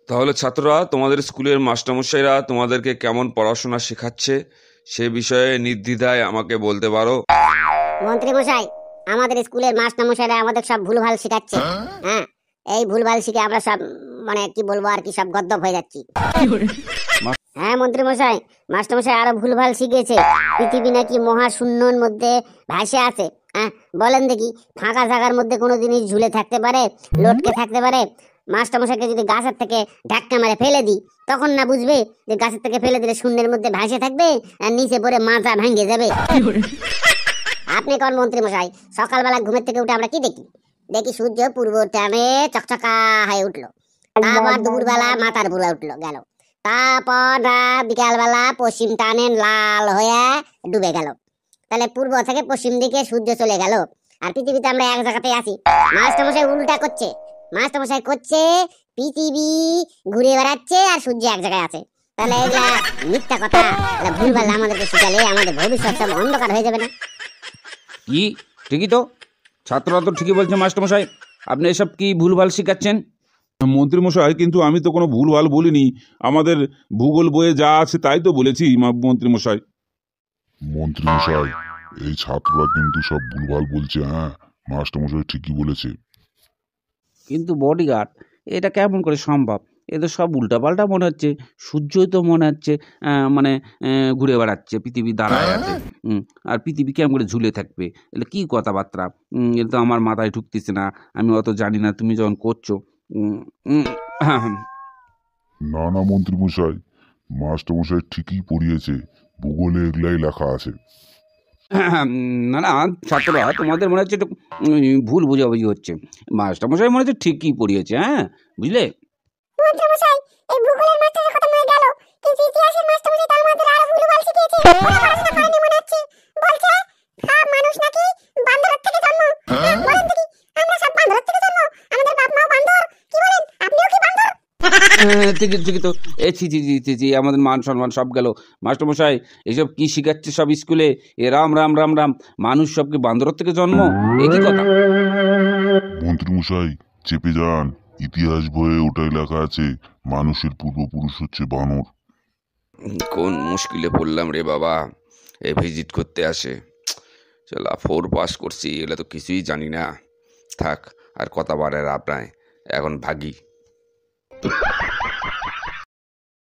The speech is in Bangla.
তাহলে ছাত্ররা, তোমাদের স্কুলের মাস্টারমশাইরা তোমাদেরকে কেমন পড়াশোনা শেখাচ্ছে সে বিষয়ে নির্দ্বিধায় আমাকে বলতে পারো। মন্ত্রী মশাই, আমাদের স্কুলের মাস্টারমশাইরা আমাদের সব ভুলভাল শেখাচ্ছে। হ্যাঁ, এই ভুলভাল শিখে আমরা সব মানে কি বলবো আর কি, সব গদ্দপ হয়ে যাচ্ছি। হ্যাঁ মন্ত্রী মশাই, মাস্টারমশাই আরো ভুলভাল শিখেছে। পৃথিবী নাকি মহাশূন্যর মধ্যে ভাসে আছে। হ্যাঁ বলেন দেখি, ফাঁকা জায়গার মধ্যে কোনো জিনিস ঝুলে থাকতে পারে, লটকে থাকতে পারে? মাস্টারমশাইকে যদি গাছের থেকে ধাক্কা মারে ফেলে দিই, তখন না বুঝবে যে গাছের থেকে ফেলে দিলে শূন্যের মধ্যে ভাসে থাকবে আর নিচে পড়ে মাথা ভেঙে যাবে? আপনি কোন মন্ত্রী মশাই, সকালবেলা ঘুমের থেকে উঠে আমরা কি দেখি? দেখি সূর্য পূর্ব টানে চকচকা হয়ে উঠলো, তারপর দুপুরবেলা মাথার বুলা উঠলো গেল, তারপর বিকালবেলা পশ্চিম টানে লাল হয়ে ডুবে গেল। তাহলে পূর্ব থেকে পশ্চিম দিকে সূর্য চলে গেল, আর পৃথিবীতে আমরা এক জায়গাতে আছি। মাস্টারমশাই উল্টা করছে, মাস্টারমশাই করছে পৃথিবী ঘুরে বেড়াচ্ছে আর সূর্য এক জায়গায় আছে। তাহলে এগুলা মিথ্যা কথা, ভুলভাল আমাদেরকে শিখালে আমাদের ভবিষ্যৎ সব অন্ধকার হয়ে যাবে না? কি ঠিকই তো, ছাত্ররা তো ঠিকই বলছে মাস্টারমশাই, আপনি এসব কি ভুলভাল শেখাচ্ছেন? মন্ত্রীমশাই, কিন্তু আমি তো কোনো ভুলভাল বলিনি। আমাদের ভূগোল বইয়ে যা আছে তাই তো বলেছি মন্ত্রীমশাই। মন্ত্রীমশাই, এই ছাত্ররা কিন্তু সব ভুলভাল বলছে। হ্যাঁ, মাস্টারমশাই ঠিকই বলেছে। কিন্তু বডিগার্ড, এটা কেমন করে সম্ভব? এ তো সব উল্টাপাল্টা মনে হচ্ছে। সূর্যই তো মনে হচ্ছে মানে ঘুরে বেড়াচ্ছে, পৃথিবী দাঁড়ায় আছে। আর পৃথিবী কেমন করে ঝুলে থাকবে? এটা কি কথাবার্তা? এটা তো আমার মাথায় ঢুকতেছে না, আমি অত জানি না, তুমি যখন করছো। না না মন্ত্রীমশাই, মাস্টারমশাই ঠিকই পড়িয়েছে, ভূগোলে এগুলাই লেখা আছে। না না ছাত্ররা, তোমাদের মনে হচ্ছে একটু ভুল বোঝাবুঝি হচ্ছে। মাস্টারমশাই মনে হচ্ছে ঠিকই পড়িয়েছে। হ্যাঁ বুঝলে মন্ত্রীমশাই, এই ভূগোলের মাস্টারের কথা মনে গেল, কিন্তু ইতিহাসের মাস্টারমশাই তো আমাদের আরো ভুলভাল শিখিয়েছে। পড়াশোনা করেনি মনে হচ্ছে। বলছে মানুষ নাকি বান্দরের থেকে জন্ম। বলেন দেখি, আমরা সব বান্দরের থেকে জন্ম? আমাদের বাপ মাও বান্দর? কি বলেন, আপনিও কি বান্দর? ঠিকই তো। ছি, আমাদের মান সম্মান সব গেল। মাস্টারমশাই এসব কি শিখাচ্ছে সব স্কুলে? এ রাম রাম রাম রাম, মানুষ সব কি বান্দরের থেকে জন্ম? এ কি কথা? মন্ত্রীমশাই চেপে যান, ইতিহাস বইয়ে ওটাই লেখা আছে, মানুষের পূর্বপুরুষ হচ্ছে বানর। কোন মুশকিলে পড়লাম রে বাবা, এ ভিজিট করতে আসে। চলা 4 পাস করছি, এগুলো তো কিছুই জানি না। থাক, আর কথা বাড়ার আপনায়, এখন ভাগি।